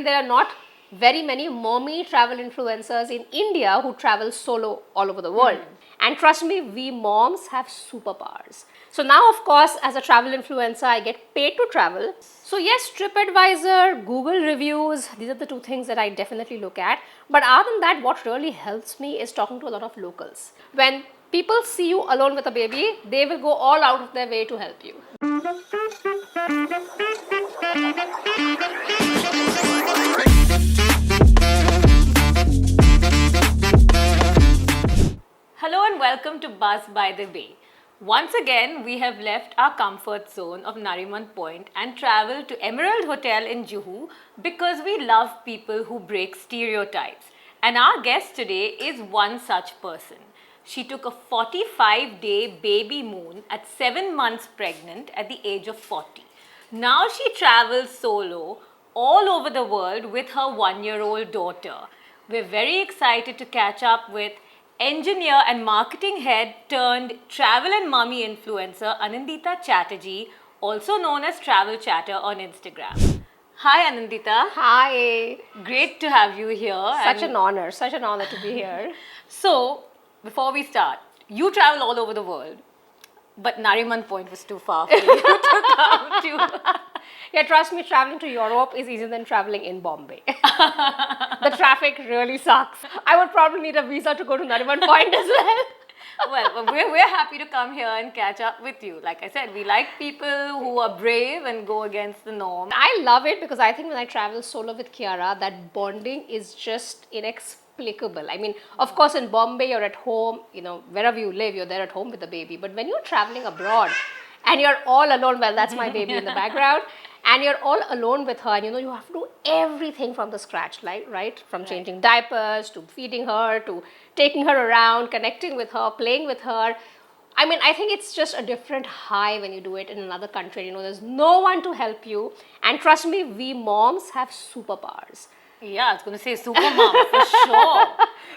there are not very many mommy travel influencers in India who travel solo all over the world. And trust me, we moms have superpowers. So now, of course, as a travel influencer, I get paid to travel. So yes, TripAdvisor, Google reviews, these are the two things that I definitely look at. But other than that, what really helps me is talking to a lot of locals. When people see you alone with a baby, they will go all out of their way to help you. Hello and welcome to Buzz by the Bay. Once again, we have left our comfort zone of Nariman Point and travelled to Emerald Hotel in Juhu because we love people who break stereotypes. And our guest today is one such person. She took a 45-day baby moon at 7 months pregnant at the age of 40. Now she travels solo all over the world with her 1-year-old daughter. We're very excited to catch up with engineer and marketing head turned travel and mummy influencer Anindita Chatterjee, also known as Travel Chatter on Instagram. Hi Anindita. Hi. Great to have you here. Such an honor to be here. So, before we start, you travel all over the world, but Nariman Point was too far for you to come to. Yeah, trust me, traveling to Europe is easier than traveling in Bombay. The traffic really sucks. I would probably need a visa to go to Nariman Point as well. Well, we're happy to come here and catch up with you. Like I said, we like people who are brave and go against the norm. I love it because I think when I travel solo with Kiara, that bonding is just inexplicable. I mean, of course, in Bombay, you're at home, wherever you live, you're there at home with the baby. But when you're traveling abroad and you're all alone, well, that's my baby in the background, and you're all alone with her, and you have to do everything from the scratch, right? From changing diapers, to feeding her, to taking her around, connecting with her, playing with her. I mean, I think it's just a different high when you do it in another country. There's no one to help you. And trust me, we moms have superpowers. Yeah, I was going to say super mom for sure.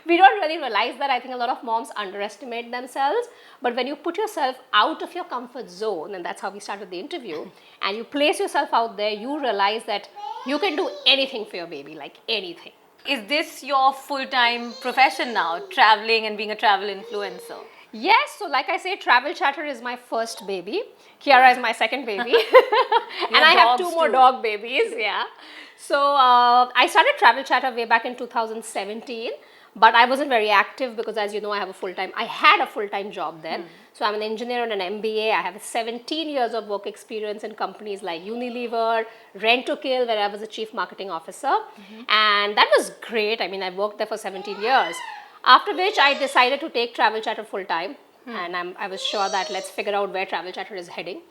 We don't really realize that. I think a lot of moms underestimate themselves. But when you put yourself out of your comfort zone, and that's how we started the interview, and you place yourself out there, you realize that you can do anything for your baby, like anything. Is this your full-time profession now, traveling and being a travel influencer? Yes, so like I say, Travel Chatter is my first baby. Kiara is my second baby. And I have two more dog babies, yeah. So I started Travel Chatter way back in 2017, but I wasn't very active because, as you know, I had a full-time job then. So I'm an engineer and an MBA. I have 17 years of work experience in companies like Unilever, Rent to Kill, where I was a chief marketing officer. And that was great. I mean, I worked there for 17 years. After which I decided to take Travel Chatter full-time. And I was sure that let's figure out where Travel Chatter is heading.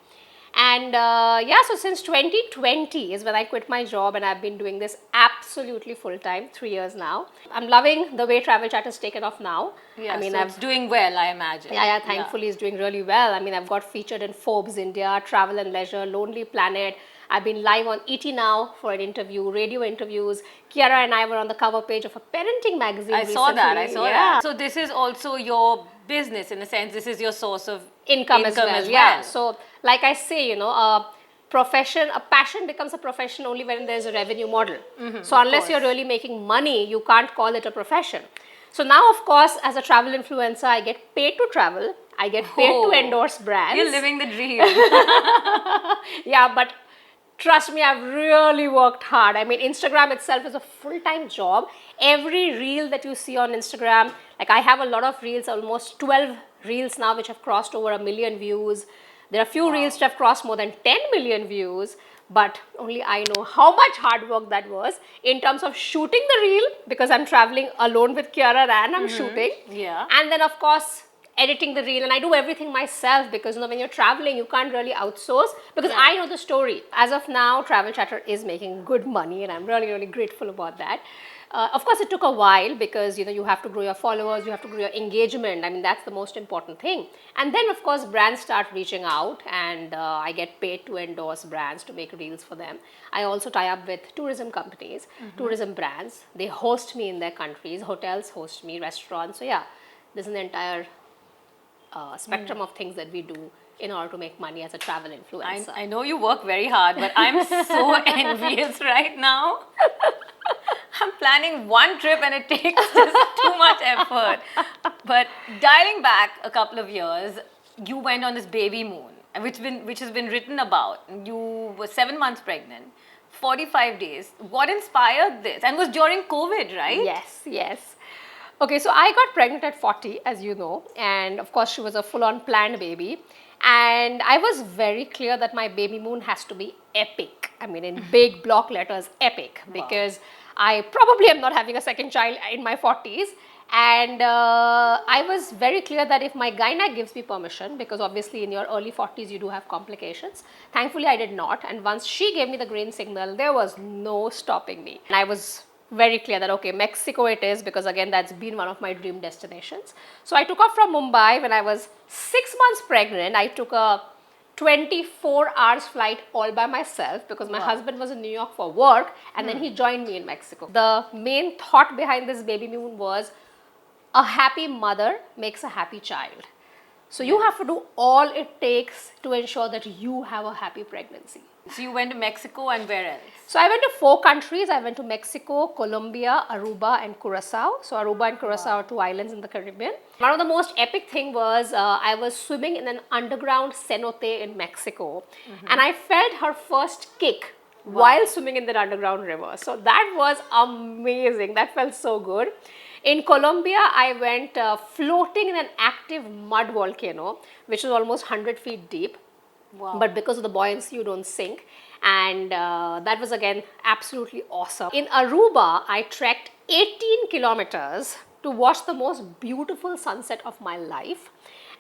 And so since 2020 is when I quit my job, and I've been doing this absolutely full-time, 3 years now. I'm loving the way Travel Chatter is taken off now. Yeah, I mean, so it's doing well, I imagine. Yeah, thankfully it's doing really well. I mean, I've got featured in Forbes India, Travel and Leisure, Lonely Planet. I've been live on ET Now for an interview, radio interviews. Kiara and I were on the cover page of a parenting magazine recently. I saw that. So this is also your business, in a sense. This is your source of income as well. Yeah. So like I say, a passion becomes a profession only when there's a revenue model. So unless you're really making money, you can't call it a profession. So now, of course, as a travel influencer, I get paid to travel. I get paid to endorse brands. You're living the dream. Yeah, but trust me, I've really worked hard. I mean, Instagram itself is a full-time job. Every reel that you see on Instagram, like I have a lot of reels, almost 12 reels now, which have crossed over 1 million views. There are a few reels that have crossed more than 10 million views, but only I know how much hard work that was in terms of shooting the reel, because I'm traveling alone with Kiara and I'm shooting. Yeah. And then, of course, editing the reel, and I do everything myself because when you're traveling, you can't really outsource because I know the story. As of now, Travel Chatter is making good money, and I'm really, really grateful about that. Of course, it took a while because you have to grow your followers, you have to grow your engagement. I mean, that's the most important thing. And then, of course, brands start reaching out, and I get paid to endorse brands to make reels for them. I also tie up with tourism companies, tourism brands. They host me in their countries. Hotels host me, restaurants. So yeah, this is an entire spectrum of things that we do in order to make money as a travel influencer. I know you work very hard, but I'm so envious right now. planning one trip and it takes just too much effort. But dialing back a couple of years, you went on this baby moon, which has been written about. You were 7 months pregnant, 45 days. What inspired this? And was during COVID, right? Yes, yes. Okay, so I got pregnant at 40, as you know, and of course she was a full-on planned baby. And I was very clear that my baby moon has to be epic. I mean, in big block letters, epic, because I probably am not having a second child in my 40s. And I was very clear that if my gynae gives me permission, because obviously in your early 40s you do have complications. Thankfully I did not, and once she gave me the green signal, there was no stopping me. And I was very clear that okay, Mexico it is, because again that's been one of my dream destinations. So I took off from Mumbai when I was 6 months pregnant. I took a 24 hours flight all by myself because my husband was in New York for work, and then he joined me in Mexico. The main thought behind this baby moon was a happy mother makes a happy child. So you have to do all it takes to ensure that you have a happy pregnancy. So you went to Mexico, and where else? So I went to 4 countries. I went to Mexico, Colombia, Aruba and Curacao. So Aruba and Curacao are 2 islands in the Caribbean. One of the most epic thing was I was swimming in an underground cenote in Mexico, and I felt her first kick while swimming in that underground river. So that was amazing. That felt so good. In Colombia, I went floating in an active mud volcano, which is almost 100 feet deep. Wow. But because of the buoyancy, you don't sink. And that was again absolutely awesome. In Aruba, I trekked 18 kilometers to watch the most beautiful sunset of my life.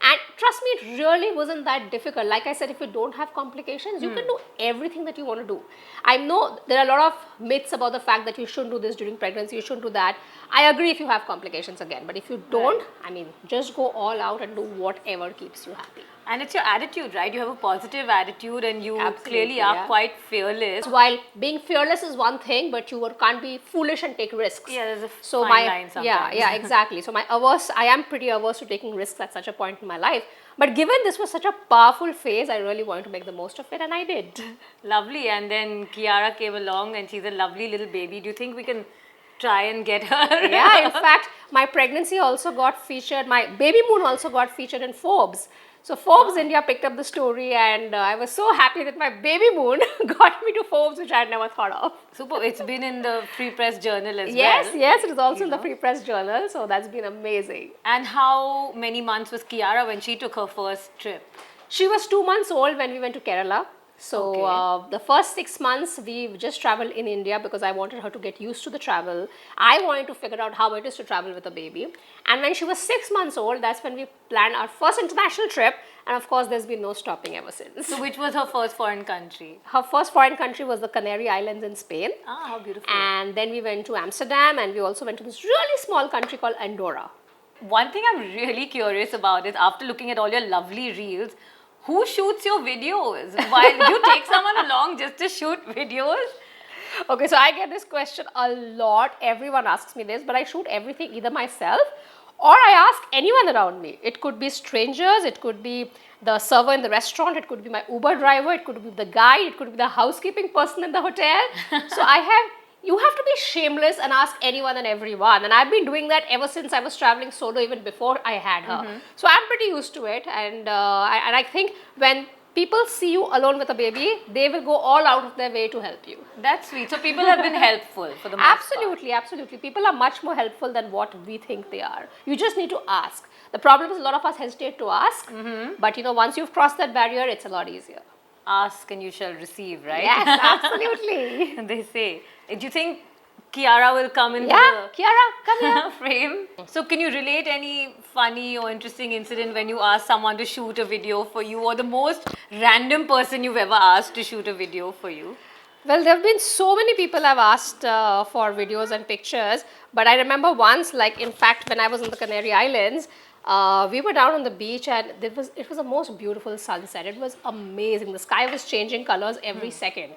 And trust me, it really wasn't that difficult. Like I said, if you don't have complications, you can do everything that you want to do. I know there are a lot of myths about the fact that you shouldn't do this during pregnancy, you shouldn't do that. I agree if you have complications again, but if you don't, I mean, just go all out and do whatever keeps you happy. And it's your attitude, right? You have a positive attitude, and you Absolutely, clearly are quite fearless. While being fearless is one thing, but you can't be foolish and take risks. Yeah, there's a fine line sometimes. Yeah, exactly. So I am pretty averse to taking risks at such a point in my life. But given this was such a powerful phase, I really wanted to make the most of it, and I did. Lovely. And then Kiara came along, and she's a lovely little baby. Do you think we can try and get her? Yeah, in fact, my pregnancy also got featured, my baby moon also got featured in Forbes. So Forbes India picked up the story, and I was so happy that my baby moon got me to Forbes, which I had never thought of. Super. It's been in the Free Press Journal as well. Yes, it is also in the Free Press Journal, so that's been amazing. And how many months was Kiara when she took her first trip? She was 2 months old when we went to Kerala. So the first 6 months we just traveled in India because I wanted her to get used to the travel. I wanted to figure out how it is to travel with a baby. And when she was 6 months old, that's when we planned our first international trip. And of course, there's been no stopping ever since. So which was her first foreign country? Her first foreign country was the Canary Islands in Spain. Ah, how beautiful. And then we went to Amsterdam, and we also went to this really small country called Andorra. One thing I'm really curious about is, after looking at all your lovely reels, who shoots your videos? Why do you take someone along just to shoot videos? Okay, so I get this question a lot. Everyone asks me this, but I shoot everything either myself or I ask anyone around me. It could be strangers, it could be the server in the restaurant, it could be my Uber driver, it could be the guide, it could be the housekeeping person in the hotel. So you have to be shameless and ask anyone and everyone, and I've been doing that ever since I was traveling solo, even before I had her. So I'm pretty used to it, and I think when people see you alone with a baby, they will go all out of their way to help you. That's sweet. So people have been helpful for the most Absolutely, absolutely. People are much more helpful than what we think they are. You just need to ask. The problem is a lot of us hesitate to ask, but you know, once you've crossed that barrier, it's a lot easier. Ask and you shall receive, right? Yes, absolutely. They say. Do you think Kiara will come into Kiara, come here. the frame? So can you relate any funny or interesting incident when you ask someone to shoot a video for you, or the most random person you've ever asked to shoot a video for you? Well, there have been so many people I've asked for videos and pictures, but I remember once, like in fact, when I was in the Canary Islands, we were down on the beach, and it was the most beautiful sunset. It was amazing. The sky was changing colors every second.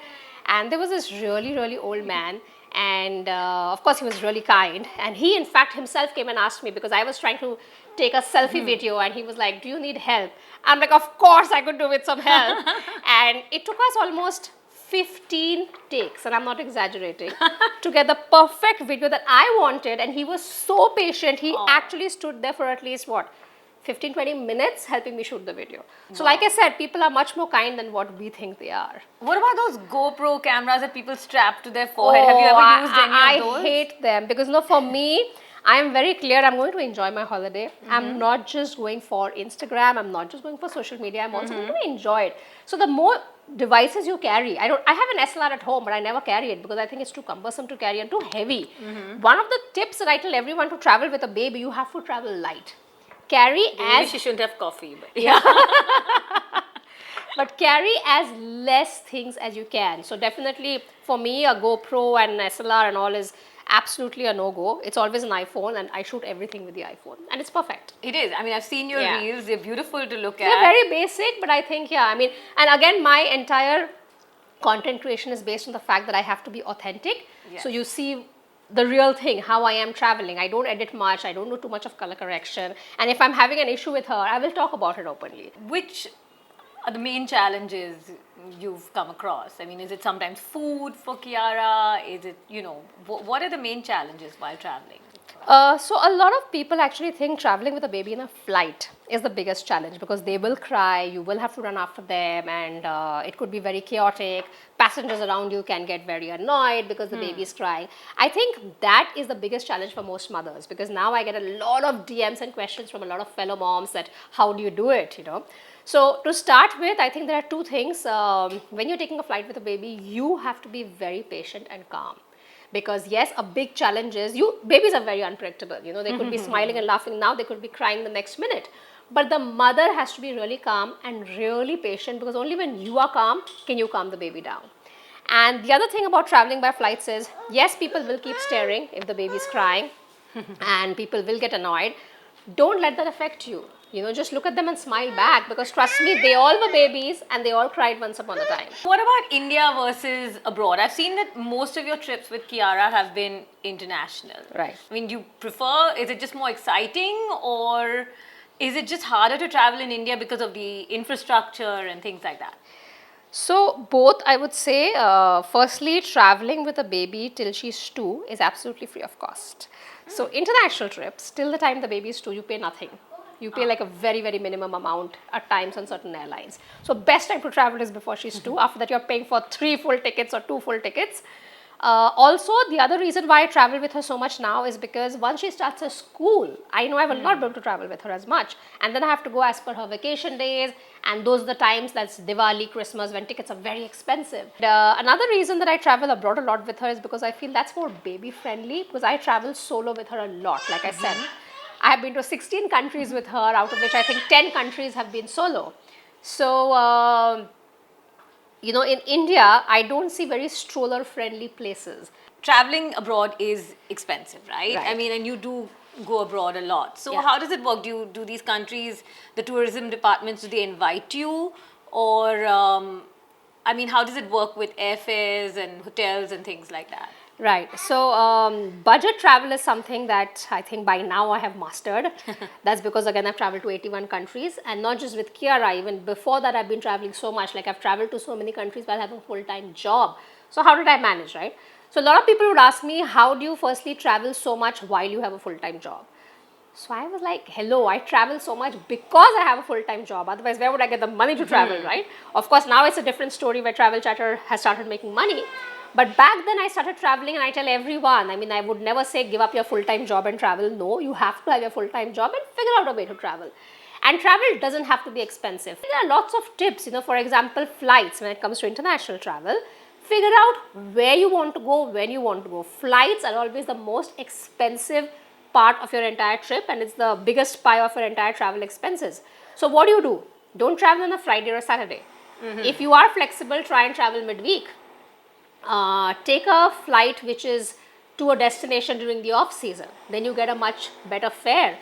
And there was this really, really old man, and of course he was really kind, and he in fact himself came and asked me, because I was trying to take a selfie video, and he was like, do you need help? I'm like, of course I could do with some help. And it took us almost 15 takes, and I'm not exaggerating, to get the perfect video that I wanted. And he was so patient. He actually stood there for at least what, 15-20 minutes helping me shoot the video. So like I said, people are much more kind than what we think they are. What about those GoPro cameras that people strap to their forehead? Have you ever used any of those? I hate them because for me, I am very clear. I'm going to enjoy my holiday. I'm not just going for Instagram. I'm not just going for social media. I'm also going to enjoy it. So the more devices you carry, I have an SLR at home, but I never carry it because I think it's too cumbersome to carry and too heavy. One of the tips that I tell everyone to travel with a baby, you have to travel light. Carry Maybe she shouldn't have coffee. But but carry as less things as you can. So definitely for me, a GoPro and SLR and all is absolutely a no-go. It's always an iPhone, and I shoot everything with the iPhone, and it's perfect. It is. I mean, I've seen your reels. They're beautiful to look at. They're very basic, but I think, I mean, and again, my entire content creation is based on the fact that I have to be authentic. Yes. So you see the real thing, how I am traveling. I don't edit much. I don't do too much of color correction. And if I'm having an issue with her, I will talk about it openly. Which are the main challenges you've come across? I mean, is it sometimes food for Kiara? Is it, what are the main challenges while traveling? So a lot of people actually think traveling with a baby in a flight is the biggest challenge because they will cry, you will have to run after them, and it could be very chaotic. Passengers around you can get very annoyed because the baby is crying. I think that is the biggest challenge for most mothers because now I get a lot of DMs and questions from a lot of fellow moms that how do you do it, So to start with, I think there are two things. When you're taking a flight with a baby, you have to be very patient and calm. Because yes, a big challenge is babies are very unpredictable. They could be smiling and laughing now, they could be crying the next minute. But the mother has to be really calm and really patient because only when you are calm can you calm the baby down. And the other thing about traveling by flights is, yes, people will keep staring if the baby is crying and people will get annoyed. Don't let that affect you. Just look at them and smile back because trust me, they all were babies and they all cried once upon a time. What about India versus abroad? I've seen that most of your trips with Kiara have been international. Right. I mean, do you prefer, is it just more exciting or is it just harder to travel in India because of the infrastructure and things like that? So both, I would say. Firstly, traveling with a baby till she's 2 is absolutely free of cost. So international trips, till the time the baby is 2, you pay nothing. You pay like a very, very minimum amount at times on certain airlines. So best time to travel is before she's 2. After that, you're paying for 3 full tickets or 2 full tickets. Also, the other reason why I travel with her so much now is because once she starts her school, I know I will not be able to travel with her as much. And then I have to go as per her vacation days. And those are the times, that's Diwali, Christmas, when tickets are very expensive. Another reason that I travel abroad a lot with her is because I feel that's more baby friendly because I travel solo with her a lot, like I said. I have been to 16 countries with her, out of which I think 10 countries have been solo. So, in India, I don't see very stroller-friendly places. Traveling abroad is expensive, right? Right. I mean, and you do go abroad a lot. So how does it work? Do these countries, the tourism departments, do they invite you? Or, I mean, how does it work with airfares and hotels and things like that? Right. So, budget travel is something that I think by now I have mastered. That's because, again, I've traveled to 81 countries and not just with Kiara. Even before that, I've been traveling so much. Like, I've traveled to so many countries while having a full-time job. So, how did I manage, right? So, a lot of people would ask me, how do you firstly travel so much while you have a full-time job? So, I was like, hello, I travel so much because I have a full-time job. Otherwise, where would I get the money to travel, right? Of course, now it's a different story where Travel Chatter has started making money. But back then I started traveling and I tell everyone, I mean, I would never say give up your full-time job and travel. No, you have to have your full-time job and figure out a way to travel. And travel doesn't have to be expensive. There are lots of tips, for example, flights when it comes to international travel. Figure out where you want to go, when you want to go. Flights are always the most expensive part of your entire trip and it's the biggest pie of your entire travel expenses. So what do? Don't travel on a Friday or a Saturday. If you are flexible, try and travel midweek. Take a flight which is to a destination during the off season. Then you get a much better fare.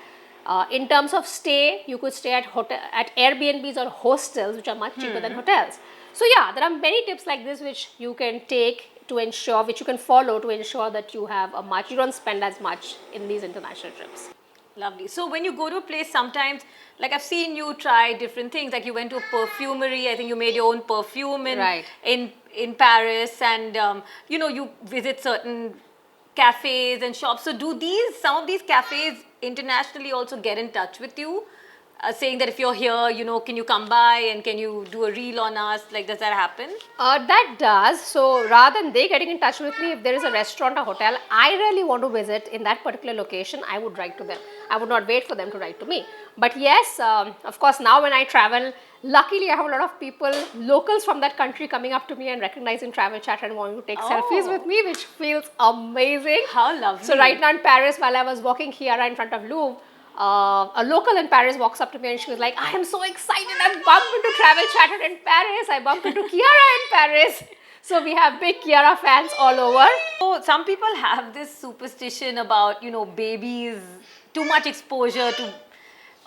In terms of stay, you could stay at Airbnbs or hostels which are much cheaper than hotels. So yeah, there are many tips like this which you can take to ensure, which you can follow to ensure that you don't spend as much in these international trips. Lovely. So when you go to a place, sometimes, like I've seen you try different things, like you went to a perfumery, I think you made your own perfume in in Paris, and you visit certain cafes and shops. So do some of these cafes internationally also get in touch with you, saying that if you're here, can you come by and can you do a reel on us? Like, does that happen? That does. So rather than they getting in touch with me, if there is a restaurant or hotel I really want to visit in that particular location, I would write to them. I would not wait for them to write to me. But yes, of course, now when I travel, luckily I have a lot of people, locals from that country, coming up to me and recognizing Travel Chatter and wanting to take selfies with me, which feels amazing. How lovely. So right now in Paris, while I was walking Kiara in front of Louvre, a local in Paris walks up to me and she was like, I am so excited, I bumped into Travel Chatter in Paris, I bumped into Kiara in Paris. So we have big Kiara fans all over. So some people have this superstition about, babies, too much exposure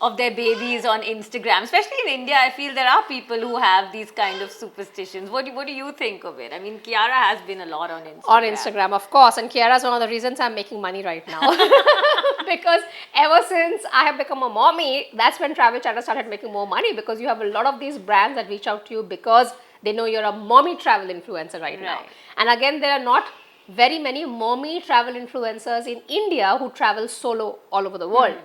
of their babies on Instagram. Especially in India, I feel there are people who have these kind of superstitions. What do you think of it? I mean, Kiara has been a lot on Instagram. On Instagram, of course. And Kiara is one of the reasons I'm making money right now. Because ever since I have become a mommy, that's when Travel Chatter started making more money, because you have a lot of these brands that reach out to you because they know you're a mommy travel influencer right now. And again, there are not very many mommy travel influencers in India who travel solo all over the world.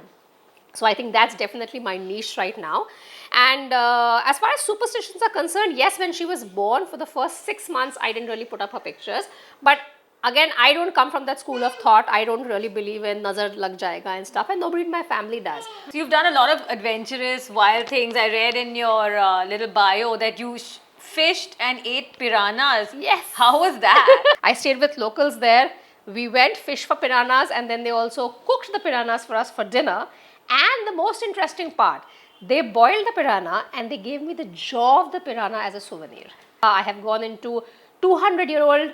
So I think that's definitely my niche right now. And as far as superstitions are concerned, yes, when she was born, for the first 6 months, I didn't really put up her pictures. But again, I don't come from that school of thought. I don't really believe in nazar lag jayega and stuff, and nobody in my family does. So you've done a lot of adventurous, wild things. I read in your little bio that you fished and ate piranhas. Yes. How was that? I stayed with locals there. We went fish for piranhas, and then they also cooked the piranhas for us for dinner. And the most interesting part, they boiled the piranha and they gave me the jaw of the piranha as a souvenir. I have gone into 200-year-old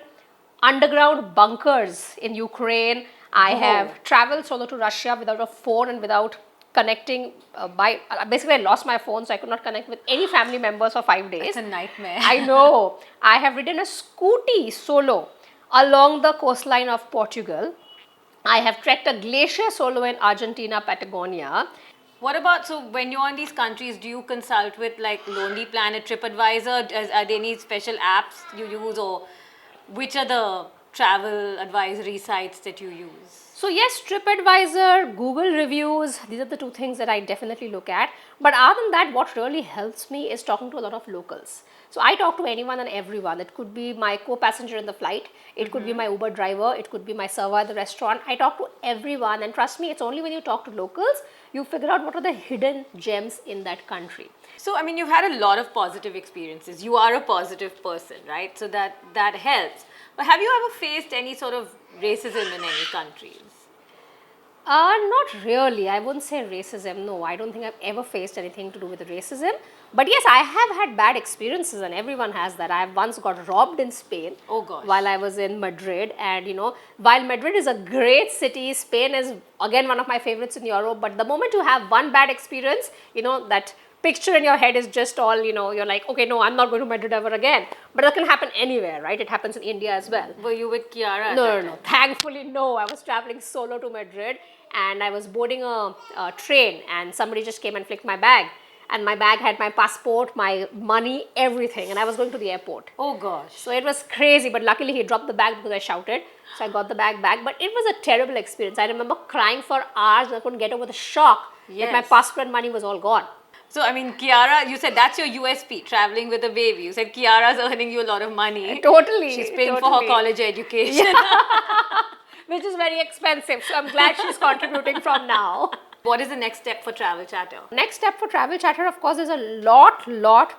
underground bunkers in Ukraine. I have traveled solo to Russia without a phone and without connecting basically I lost my phone, so I could not connect with any family members for 5 days. It's a nightmare. I know. I have ridden a scooty solo along the coastline of Portugal. I have trekked a glacier solo in Argentina, Patagonia. What about, so when you're in these countries, do you consult with like Lonely Planet, TripAdvisor? Are there any special apps you use, or which are the travel advisory sites that you use? So yes, TripAdvisor, Google reviews, these are the two things that I definitely look at. But other than that, what really helps me is talking to a lot of locals. So I talk to anyone and everyone. It could be my co-passenger in the flight, it could be my Uber driver, it could be my server at the restaurant. I talk to everyone, and trust me, it's only when you talk to locals, you figure out what are the hidden gems in that country. So, I mean, you've had a lot of positive experiences. You are a positive person, right? So that helps. But have you ever faced any sort of racism in any countries? Not really. I wouldn't say racism. No, I don't think I've ever faced anything to do with racism. But yes, I have had bad experiences, and everyone has that. I have once got robbed in Spain. Oh gosh. While I was in Madrid, and while Madrid is a great city, Spain is again one of my favorites in Europe. But the moment you have one bad experience, that picture in your head is just all, you're like, okay, no, I'm not going to Madrid ever again. But that can happen anywhere, right? It happens in India as well. Were you with Kiara? No. Thankfully, no. I was traveling solo to Madrid, and I was boarding a train, and somebody just came and flicked my bag. And my bag had my passport, my money, everything. And I was going to the airport. Oh gosh. So it was crazy, but luckily he dropped the bag because I shouted. So I got the bag back. But it was a terrible experience. I remember crying for hours and I couldn't get over the shock that my passport and money was all gone. So, I mean, Kiara, you said that's your USP, traveling with a baby. You said Kiara's earning you a lot of money. Totally. She's paying for her college education. Which is very expensive. So I'm glad she's contributing from now. What is the next step for Travel Chatter? Next step for Travel Chatter, of course, is a lot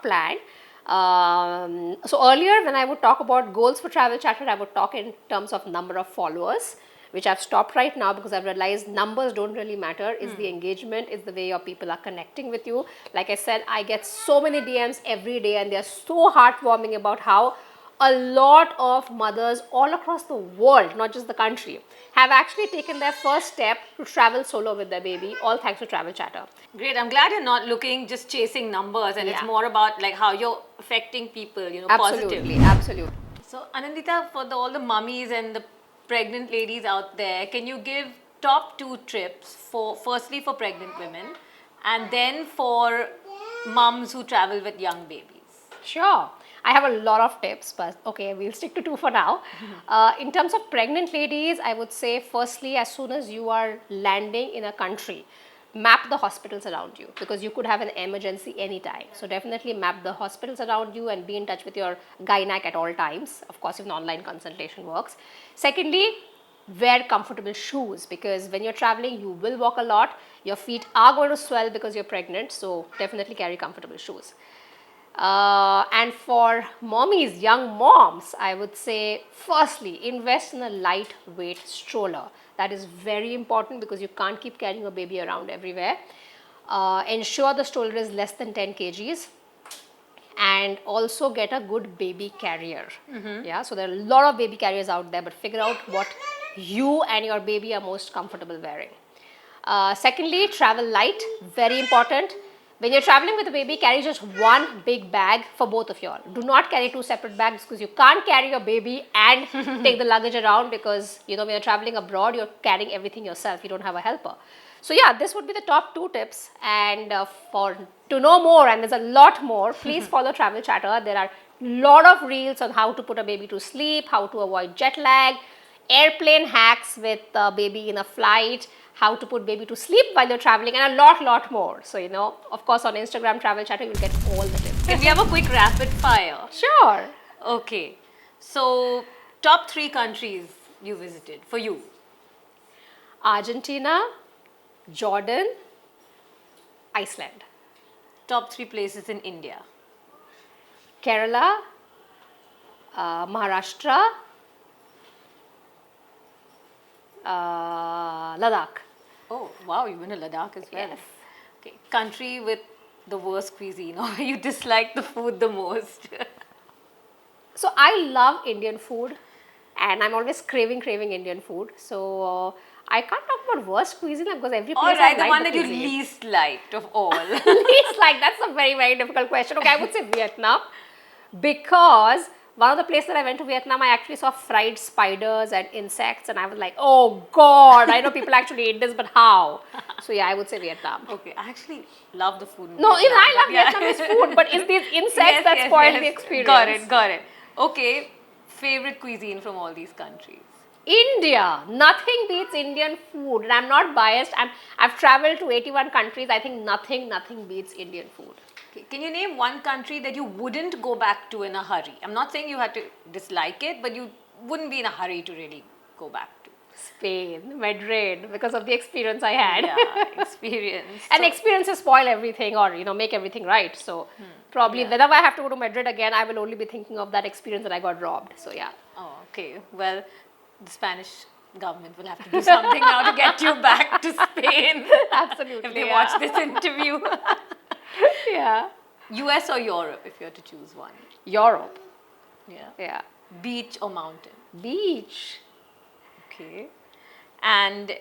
planned. So earlier, when I would talk about goals for Travel Chatter, I would talk in terms of number of followers, which I've stopped right now because I've realized numbers don't really matter. It's the engagement, it's the way your people are connecting with you. Like I said, I get so many DMs every day, and they're so heartwarming about how a lot of mothers all across the world, not just the country, have actually taken their first step to travel solo with their baby, all thanks to Travel Chatter. Great. I'm glad you're not just chasing numbers, and it's more about like how you're affecting people, positively. Absolutely. So, Anindita, for all the mummies and the pregnant ladies out there, can you give top 2 trips firstly for pregnant women, and then for mums who travel with young babies? Sure. I have a lot of tips, but okay, we'll stick to two for now. In terms of pregnant ladies, I would say firstly, as soon as you are landing in a country, map the hospitals around you because you could have an emergency anytime. So definitely map the hospitals around you and be in touch with your gynac at all times. Of course, if an online consultation works. Secondly, wear comfortable shoes because when you're traveling, you will walk a lot. Your feet are going to swell because you're pregnant. So definitely carry comfortable shoes. And for mommies, young moms, I would say firstly invest in a lightweight stroller. That is very important because you can't keep carrying a baby around everywhere. Ensure the stroller is less than 10 kgs and also get a good baby carrier. Yeah, so there are a lot of baby carriers out there, but figure out what you and your baby are most comfortable wearing. Secondly, travel light, very important. When you're traveling with a baby, carry just one big bag for both of you all. Do not carry two separate bags because you can't carry your baby and take the luggage around because, you know, when you're traveling abroad, you're carrying everything yourself. You don't have a helper. So yeah, this would be the top two tips. And to know more, and there's a lot more, please follow Travel Chatter. There are a lot of reels on how to put a baby to sleep, how to avoid jet lag, airplane hacks with baby in a flight, how to put baby to sleep while you're traveling, and a lot more. So, you know, of course, on Instagram Travel Chatter, you'll get all the tips. Can we have a quick rapid fire? Sure. Okay. So, top 3 countries you visited for you. Argentina, Jordan, Iceland. Top 3 places in India. Kerala, Maharashtra, Ladakh. Oh, wow, you went to Ladakh as well. Yes. Okay. Country with the worst cuisine or you dislike the food the most. So I love Indian food and I'm always craving Indian food. So I can't talk about worst cuisine because every place Alright, I the like one the that you cuisine. least liked of all. Least like, that's a very difficult question. Okay, I would say Vietnam because one of the places that I went to Vietnam, I actually saw fried spiders and insects and I was like, oh God, I know people actually eat this, but how? So yeah, I would say Vietnam. Okay, I actually love the food in No, even Vietnam, I love but Vietnamese food, but it's these insects that spoil the experience. Got it. Okay, favorite cuisine from all these countries? India, nothing beats Indian food, and I'm not biased. I've traveled to 81 countries. I think nothing beats Indian food. Okay. Can you name one country that you wouldn't go back to in a hurry? I'm not saying you had to dislike it, but you wouldn't be in a hurry to really go back to. Spain, Madrid, because of the experience I had. Yeah, experience. And experiences spoil everything, or you know, make everything right. So probably whenever I have to go to Madrid again, I will only be thinking of that experience that I got robbed. So yeah. Oh, okay. Well, the Spanish government will have to do something now to get you back to Spain. Absolutely. If they watch this interview. Yeah. US or Europe, if you had to choose one? Europe. Yeah. Yeah. Beach or mountain? Beach. Okay. And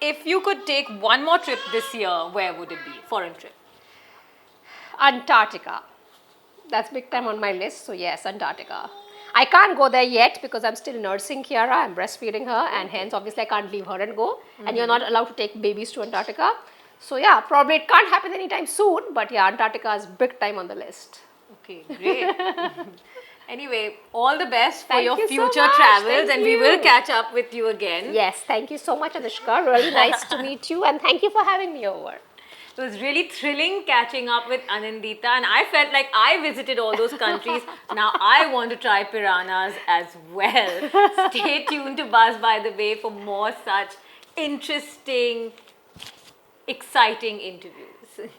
if you could take one more trip this year, where would it be? Foreign trip? Antarctica. That's big time on my list. So yes, Antarctica. I can't go there yet because I'm still nursing Kiara. I'm breastfeeding her, and hence obviously I can't leave her and go. And you're not allowed to take babies to Antarctica. So yeah, probably it can't happen anytime soon. But yeah, Antarctica is big time on the list. Okay, great. Anyway, all the best for Thank your you so future much. travels, Thank and we you. will catch up with you again. Yes, thank you so much, Anushka. Really nice to meet you, and thank you for having me over. It was really thrilling catching up with Anindita, and I felt like I visited all those countries. Now I want to try piranhas as well. Stay tuned to Buzz by the Bay for more such interesting, exciting interviews.